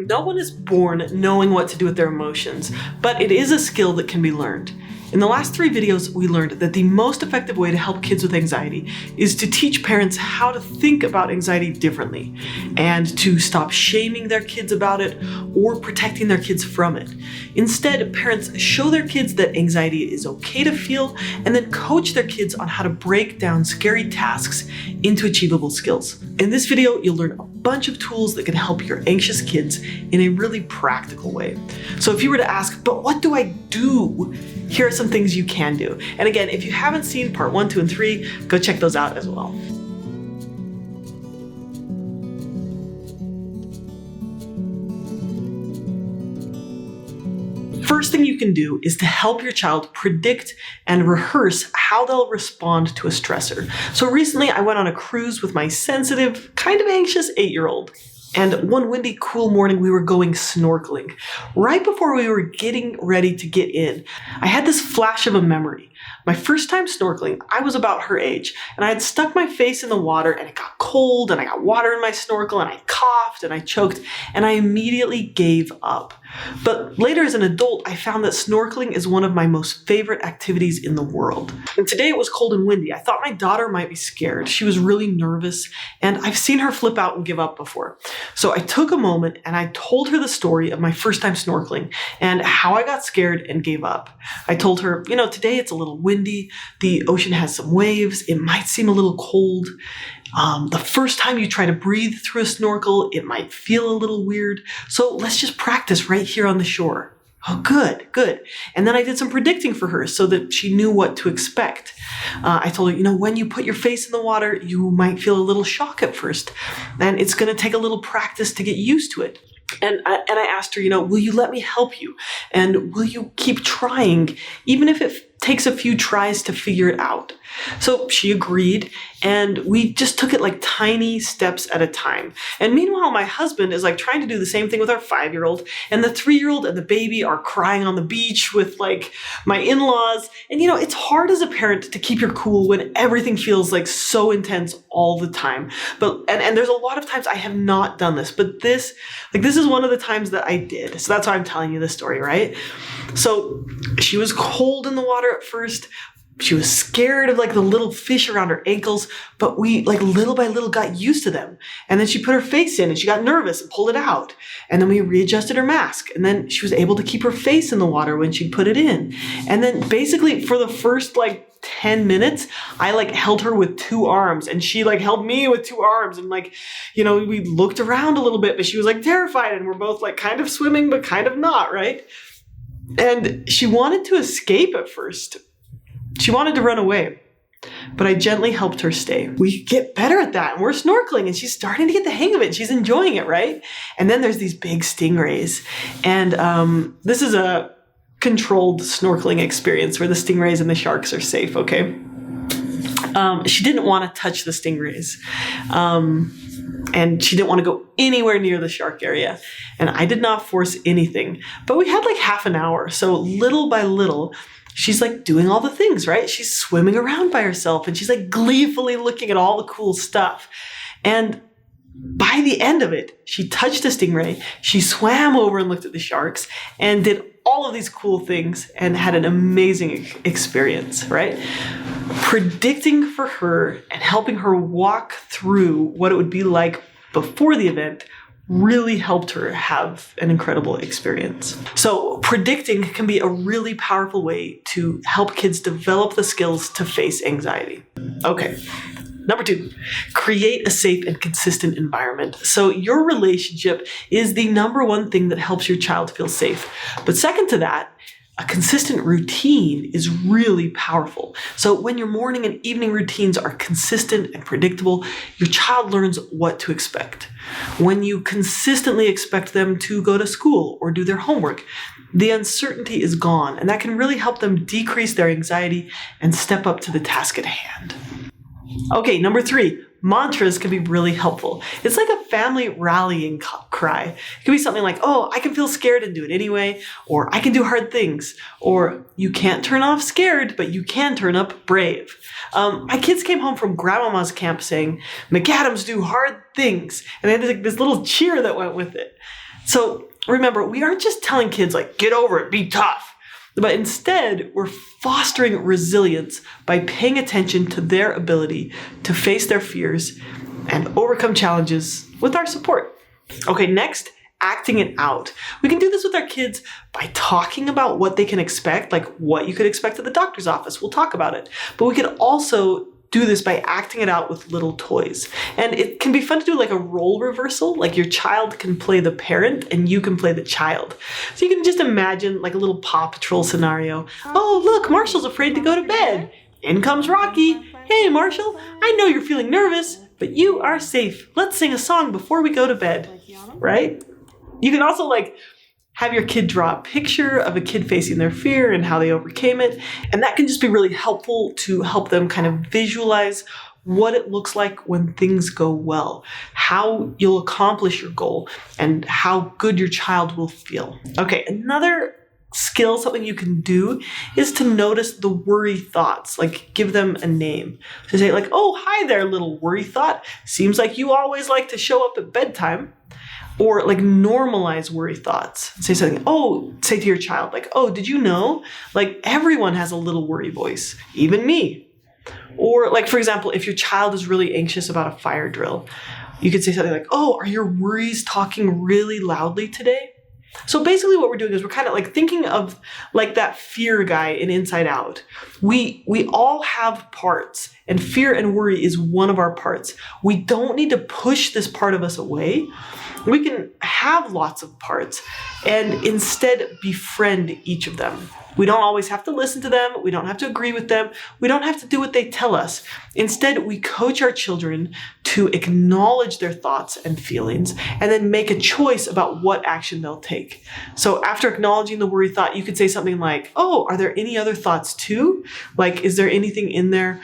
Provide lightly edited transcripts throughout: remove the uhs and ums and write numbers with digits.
No one is born knowing what to do with their emotions, but it is a skill that can be learned. In the last 3 videos, we learned that the most effective way to help kids with anxiety is to teach parents how to think about anxiety differently and to stop shaming their kids about it or protecting their kids from it. Instead, parents show their kids that anxiety is okay to feel and then coach their kids on how to break down scary tasks into achievable skills. In this video, you'll learn a bunch of tools that can help your anxious kids in a really practical way. So if you were to ask, but what do I do? Here are some things you can do. And again, if you haven't seen part 1, 2, and 3, go check those out as well. First thing you can do is to help your child predict and rehearse how they'll respond to a stressor. So recently I went on a cruise with my sensitive, kind of anxious 8-year-old. And one windy, cool morning, we were going snorkeling. Right before we were getting ready to get in, I had this flash of a memory. My first time snorkeling, I was about her age, and I had stuck my face in the water, and it got cold, and I got water in my snorkel, and I coughed, and I choked, and I immediately gave up. But later as an adult, I found that snorkeling is one of my most favorite activities in the world. And today it was cold and windy. I thought my daughter might be scared. She was really nervous, and I've seen her flip out and give up before. So I took a moment and I told her the story of my first time snorkeling and how I got scared and gave up. I told her, today it's a little windy. The ocean has some waves. It might seem a little cold. The first time you try to breathe through a snorkel, it might feel a little weird. So let's just practice right here on the shore. Oh, good. And then I did some predicting for her so that she knew what to expect. I told her, when you put your face in the water, you might feel a little shock at first. And it's going to take a little practice to get used to it. And I asked her, will you let me help you? And will you keep trying, even if it takes a few tries to figure it out? So she agreed, and we just took it like tiny steps at a time. And meanwhile, my husband is like trying to do the same thing with our 5-year-old, and the 3-year-old and the baby are crying on the beach with like my in-laws. And it's hard as a parent to keep your cool when everything feels like so intense all the time. But and there's a lot of times I have not done this, but this is one of the times that I did. So that's why I'm telling you this story, right? So she was cold in the water at first. She was scared of like the little fish around her ankles, but we like little by little got used to them. And then she put her face in and she got nervous and pulled it out. And then we readjusted her mask. And then she was able to keep her face in the water when she put it in. And then basically for the first 10 minutes, I held her with 2 arms and she held me with 2 arms. And we looked around a little bit, but she was terrified and we're both kind of swimming, but kind of not, right? And she wanted to escape at first. She wanted to run away, but I gently helped her stay. We get better at that, and we're snorkeling, and she's starting to get the hang of it. She's enjoying it, right? And then there's these big stingrays, and this is a controlled snorkeling experience where the stingrays and the sharks are safe, okay? She didn't want to touch the stingrays, and she didn't want to go anywhere near the shark area, and I did not force anything, but we had half an hour, so little by little, she's doing all the things, right? She's swimming around by herself and she's gleefully looking at all the cool stuff. And by the end of it, she touched a stingray, she swam over and looked at the sharks and did all of these cool things and had an amazing experience, right? Predicting for her and helping her walk through what it would be like before the event really helped her have an incredible experience. So predicting can be a really powerful way to help kids develop the skills to face anxiety. Okay. Number 2, create a safe and consistent environment. So your relationship is the number one thing that helps your child feel safe. But second to that, a consistent routine is really powerful. So when your morning and evening routines are consistent and predictable, your child learns what to expect. When you consistently expect them to go to school or do their homework, the uncertainty is gone, and that can really help them decrease their anxiety and step up to the task at hand. Okay, number 3, mantras can be really helpful. It's like a family rallying cry. It can be something like, oh, I can feel scared and do it anyway, or I can do hard things, or you can't turn off scared, but you can turn up brave. My kids came home from grandmama's camp saying, McAdams do hard things, and they had this little cheer that went with it. So remember, we aren't just telling kids like, get over it, be tough. But instead, we're fostering resilience by paying attention to their ability to face their fears and overcome challenges with our support. Okay, next, acting it out. We can do this with our kids by talking about what they can expect, like what you could expect at the doctor's office. We'll talk about it. But we could also do this by acting it out with little toys. And it can be fun to do like a role reversal, like your child can play the parent and you can play the child. So you can just imagine like a little Paw Patrol scenario. Oh, look, Marshall's afraid to go to bed. In comes Rocky. Hey, Marshall, I know you're feeling nervous, but you are safe. Let's sing a song before we go to bed, right? You can also like have your kid draw a picture of a kid facing their fear and how they overcame it. And that can just be really helpful to help them kind of visualize what it looks like when things go well, how you'll accomplish your goal, and how good your child will feel. Okay, another skill, something you can do, is to notice the worry thoughts, like give them a name. So say like, oh, hi there, little worry thought. Seems like you always like to show up at bedtime. Or like normalize worry thoughts. Say something, say to your child, like, oh, did you know? Like everyone has a little worry voice, even me. Or like, for example, if your child is really anxious about a fire drill, you could say something like, oh, are your worries talking really loudly today? So basically what we're doing is we're kind of like thinking of like that fear guy in Inside Out. We all have parts, and fear and worry is one of our parts. We don't need to push this part of us away. We can have lots of parts and instead befriend each of them. We don't always have to listen to them. We don't have to agree with them. We don't have to do what they tell us. Instead, we coach our children to acknowledge their thoughts and feelings and then make a choice about what action they'll take. So after acknowledging the worry thought, you could say something like, oh, are there any other thoughts too? Like, is there anything in there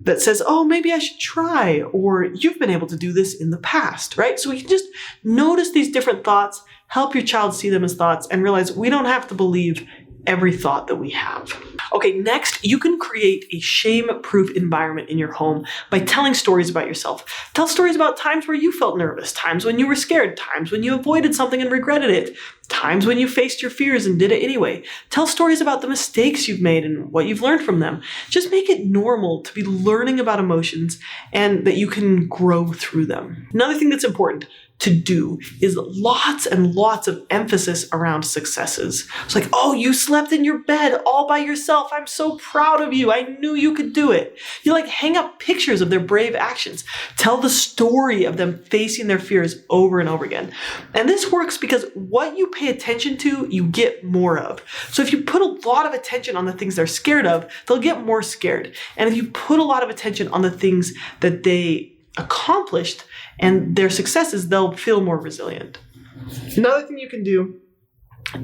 that says, oh, maybe I should try, or you've been able to do this in the past, right? So we can just notice these different thoughts, help your child see them as thoughts, and realize we don't have to believe every thought that we have. Okay, next, you can create a shame-proof environment in your home by telling stories about yourself. Tell stories about times where you felt nervous, times when you were scared, times when you avoided something and regretted it, times when you faced your fears and did it anyway. Tell stories about the mistakes you've made and what you've learned from them. Just make it normal to be learning about emotions and that you can grow through them. Another thing that's important to do is lots and lots of emphasis around successes. It's like, oh, you slept in your bed all by yourself. I'm so proud of you. I knew you could do it. You like hang up pictures of their brave actions. Tell the story of them facing their fears over and over again. And this works because what you pay attention to, you get more of. So if you put a lot of attention on the things they're scared of, they'll get more scared. And if you put a lot of attention on the things that they accomplished and their successes, they'll feel more resilient. Another thing you can do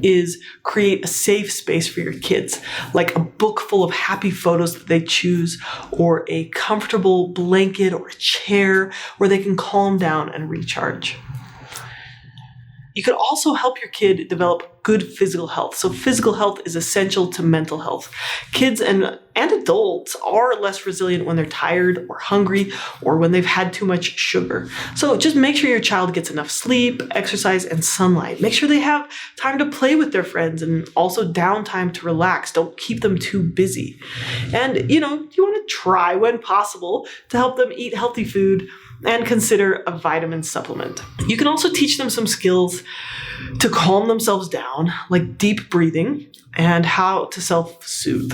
is create a safe space for your kids, like a book full of happy photos that they choose, or a comfortable blanket or a chair where they can calm down and recharge. You could also help your kid develop good physical health. So physical health is essential to mental health. Kids and adults are less resilient when they're tired or hungry or when they've had too much sugar. So just make sure your child gets enough sleep, exercise, and sunlight. Make sure they have time to play with their friends and also downtime to relax. Don't keep them too busy. And, you want to try when possible to help them eat healthy food and consider a vitamin supplement. You can also teach them some skills to calm themselves down, like deep breathing and how to self-soothe.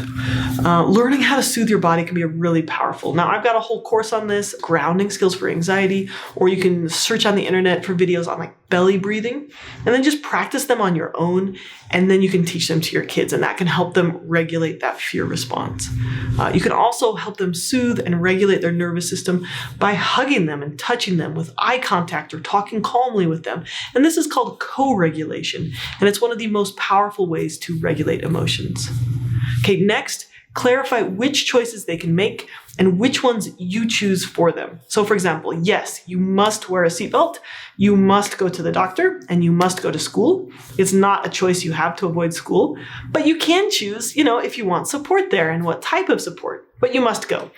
Learning how to soothe your body can be really powerful. Now, I've got a whole course on this, grounding skills for anxiety, or you can search on the internet for videos on like belly breathing, and then just practice them on your own, and then you can teach them to your kids, and that can help them regulate that fear response. You can also help them soothe and regulate their nervous system by hugging them and touching them with eye contact or talking calmly with them. And this is called co-regulation, and it's one of the most powerful ways to regulate emotions. Okay, next, clarify which choices they can make and which ones you choose for them. So for example, yes, you must wear a seatbelt, you must go to the doctor, and you must go to school. It's not a choice you have to avoid school, but you can choose, if you want support there and what type of support. But you must go.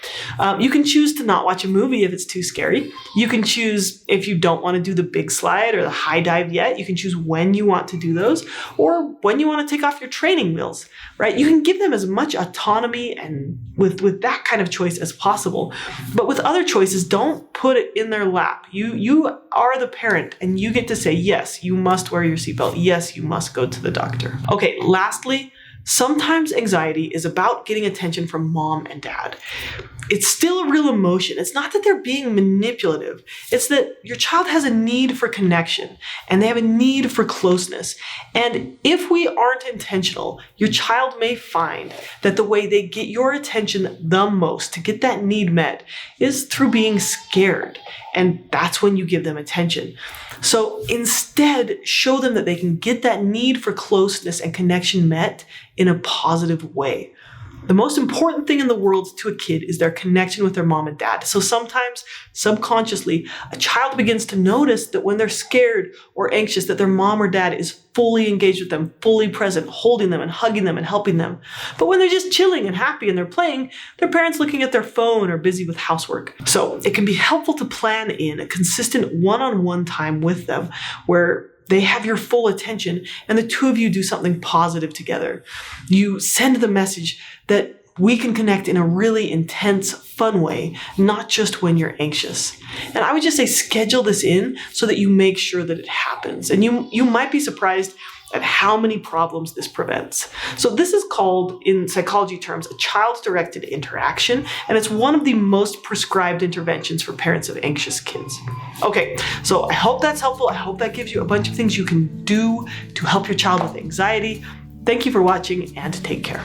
You can choose to not watch a movie if it's too scary. You can choose if you don't want to do the big slide or the high dive yet. You can choose when you want to do those or when you want to take off your training wheels, right? You can give them as much autonomy and with that kind of choice as possible. But with other choices, don't put it in their lap. You are the parent and you get to say, yes, you must wear your seatbelt. Yes, you must go to the doctor. Okay, lastly, sometimes anxiety is about getting attention from mom and dad. It's still a real emotion. It's not that they're being manipulative. It's that your child has a need for connection and they have a need for closeness. And if we aren't intentional, your child may find that the way they get your attention the most to get that need met is through being scared. And that's when you give them attention. So instead, show them that they can get that need for closeness and connection met in a positive way. The most important thing in the world to a kid is their connection with their mom and dad. So sometimes, subconsciously, a child begins to notice that when they're scared or anxious, that their mom or dad is fully engaged with them, fully present, holding them and hugging them and helping them. But when they're just chilling and happy and they're playing, their parents looking at their phone or busy with housework. So it can be helpful to plan in a consistent one-on-one time with them where they have your full attention and the two of you do something positive together. You send the message that we can connect in a really intense, fun way, not just when you're anxious. And I would just say schedule this in so that you make sure that it happens. And you might be surprised at how many problems this prevents. So this is called, in psychology terms, a child-directed interaction, and it's one of the most prescribed interventions for parents of anxious kids. Okay, so I hope that's helpful. I hope that gives you a bunch of things you can do to help your child with anxiety. Thank you for watching and take care.